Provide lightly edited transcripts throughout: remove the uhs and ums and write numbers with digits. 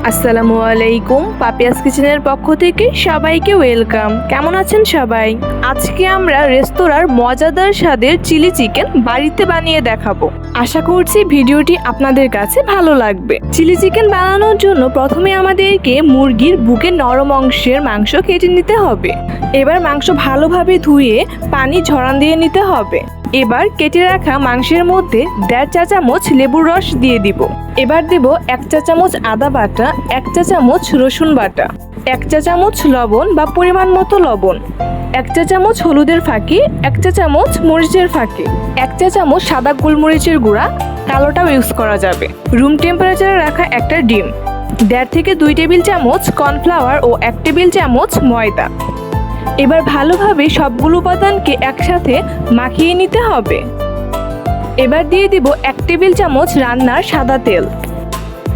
আসসালামু আলাইকুম। পাপিয়াস কিচেনের পক্ষ থেকে সবাইকে ওয়েলকাম। কেমন আছেন সবাই? আজকে আমরা রেস্তোরাঁর মজাদার স্বাদের চিলি চিকেন বাড়িতে বানিয়ে দেখাবো। আশা করছি ভিডিওটি আপনাদের কাছে ভালো লাগবে। চিলি চিকেন বানানোর জন্য প্রথমে আমাদেরকে মুরগির বুকের নরম অংশের মাংস কেটে নিতে হবে। এবার মাংস ভালোভাবে ধুয়ে পানি ঝরান দিয়ে নিতে হবে। এবার কেটে রাখা মাংসের মধ্যে 1.5 চা চামচ লেবুর রস দিয়ে দিব। এবার দেব 1 চা চামচ আদা বাটা, 1 চা চামচ রসুন বাটা, 1 চা চামচ লবণ বা পরিমাণ মতো লবণ, 1 চা চামচ হলুদের ফাঁকি, 1 চা চামচ মরিচের ফাঁকি, 1 চা চামচ সাদা গোলমরিচের গুঁড়া, কালোটাও ইউজ করা যাবে। রুম টেম্পারেচারে রাখা একটা ডিম, 1.5 থেকে 2 টেবিল চামচ কর্নফ্লাওয়ার ও 1 টেবিল চামচ ময়দা। এবার ভালোভাবে সবগুলো উপাদানকে একসাথে মাখিয়ে নিতে হবে। এবার দিয়ে দিব 1 টেবিল চামচ রান্নার সাদা তেল।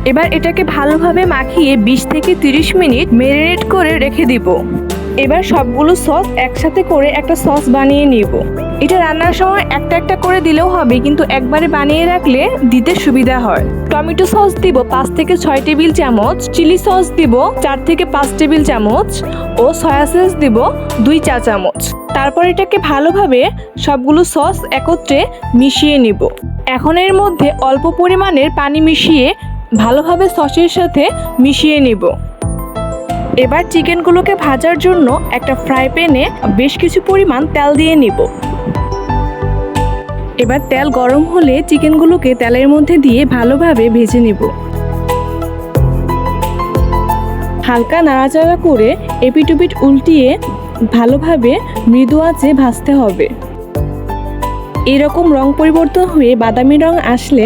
এবার এটাকে ভালোভাবে মাখিয়ে 20 থেকে 30 মিনিট ম্যারিনেট করে রেখে দিব। এবার সবগুলো সস একসাথে করে একটা সস বানিয়ে নিব। এটা রান্নার সময় একটা একটা করে দিলেও হবে, কিন্তু একবারে বানিয়ে রাখলে দিতে সুবিধা হয়। টমেটো সস দিব 5 থেকে 6 টেবিল চামচ, চিলি সস দিব 4 থেকে 5 টেবিল চামচ ও সয়া সস দিব 2 চা চামচ। তারপর এটাকে ভালোভাবে সবগুলো সস একত্রে মিশিয়ে নিব। এখন এর মধ্যে অল্প পরিমাণের পানি মিশিয়ে ভালোভাবে সসের সাথে মিশিয়ে নিব। এবার চিকেনগুলোকে ভাজার জন্য একটা ফ্রাই প্যানে বেশ কিছু পরিমাণ তেল দিয়ে নিব। এবার তেল গরম হলে চিকেনগুলোকে তেলের মধ্যে দিয়ে ভালোভাবে ভেজে নিব। হালকা নাড়াচাড়া করে এপিট-ওপিট উল্টিয়ে ভালোভাবে মৃদু আঁচে ভাজতে হবে। এরকম রং পরিবর্তন হয়ে বাদামি রং আসলে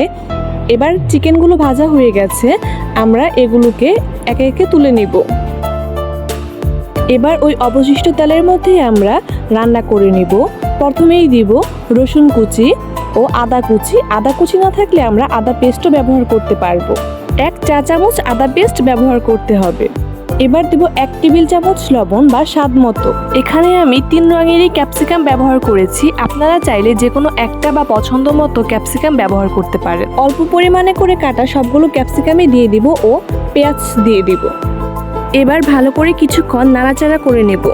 এবার চিকেনগুলো ভাজা হয়ে গেছে, আমরা এগুলোকে একে একে তুলে নিব। এবার ওই অবশিষ্ট তেলের মধ্যে আমরা রান্না করে নিব। প্রথমেই দিব রসুন কুচি ও আদা কুচি। আদা কুচি না থাকলে আমরা আদা পেস্টও ব্যবহার করতে পারবো। 1 চা চামচ আদা পেস্ট ব্যবহার করতে হবে। এবার দেব 1 টেবিল চামচ লবণ বা স্বাদ মতো। এখানে আমি 3 রঙেরই ক্যাপসিকাম ব্যবহার করেছি। আপনারা চাইলে যে কোনো একটা বা পছন্দ মতো ক্যাপসিকাম ব্যবহার করতে পারেন। অল্প পরিমাণে করে কাটা সবগুলো ক্যাপসিকামই দিয়ে দিব ও পেঁয়াজ দিয়ে দিব। এবার ভালো করে কিছুক্ষণ নাড়াচাড়া করে নেব।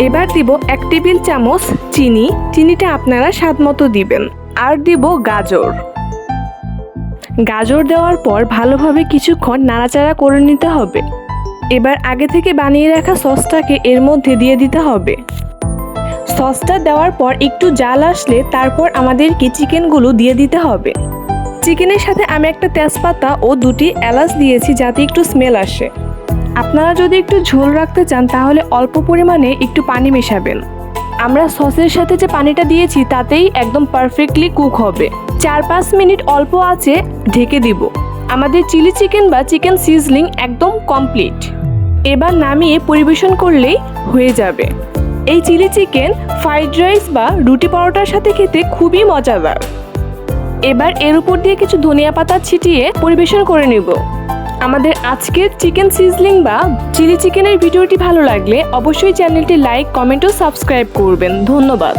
এবার দিব 1 টেবিল চামচ চিনি। চিনিটা আপনারা স্বাদ মতো দিবেন। আর দিব গাজর। গাজর দেওয়ার পর ভালোভাবে কিছুক্ষণ নাড়াচাড়া করে নিতে হবে। এবার আগে থেকে বানিয়ে রাখা সসটাকে এর মধ্যে দিয়ে দিতে হবে। সসটা দেওয়ার পর একটু জাল আসলে তারপর আমাদেরকে চিকেনগুলো দিয়ে দিতে হবে। চিকেনের সাথে আমি একটা তেজপাতা ও 2টি এলাচ দিয়েছি যাতে একটু স্মেল আসে। আপনারা যদি একটু ঝোল রাখতে চান তাহলে অল্প পরিমাণে একটু পানি মেশাবেন। আমরা সসের সাথে যে পানিটা দিয়েছি তাতেই একদম পারফেক্টলি কুক হবে। 4-5 মিনিট অল্প আঁচে ঢেকে দিব। আমাদের চিলি চিকেন বা চিকেন সিজলিং একদম কমপ্লিট। এবার নামিয়ে পরিবেশন করলেই হয়ে যাবে। এই চিলি চিকেন ফ্রাইড রাইস বা রুটি পরোটার সাথে খেতে খুবই মজাদার। এবার এর উপর দিয়ে কিছু ধনিয়া পাতা ছিটিয়ে পরিবেশন করে নেব। আমাদের আজকের চিকেন সিজলিং বা চিলি চিকেনের ভিডিওটি ভালো লাগলে অবশ্যই চ্যানেলটি লাইক, কমেন্ট ও সাবস্ক্রাইব করবেন। ধন্যবাদ।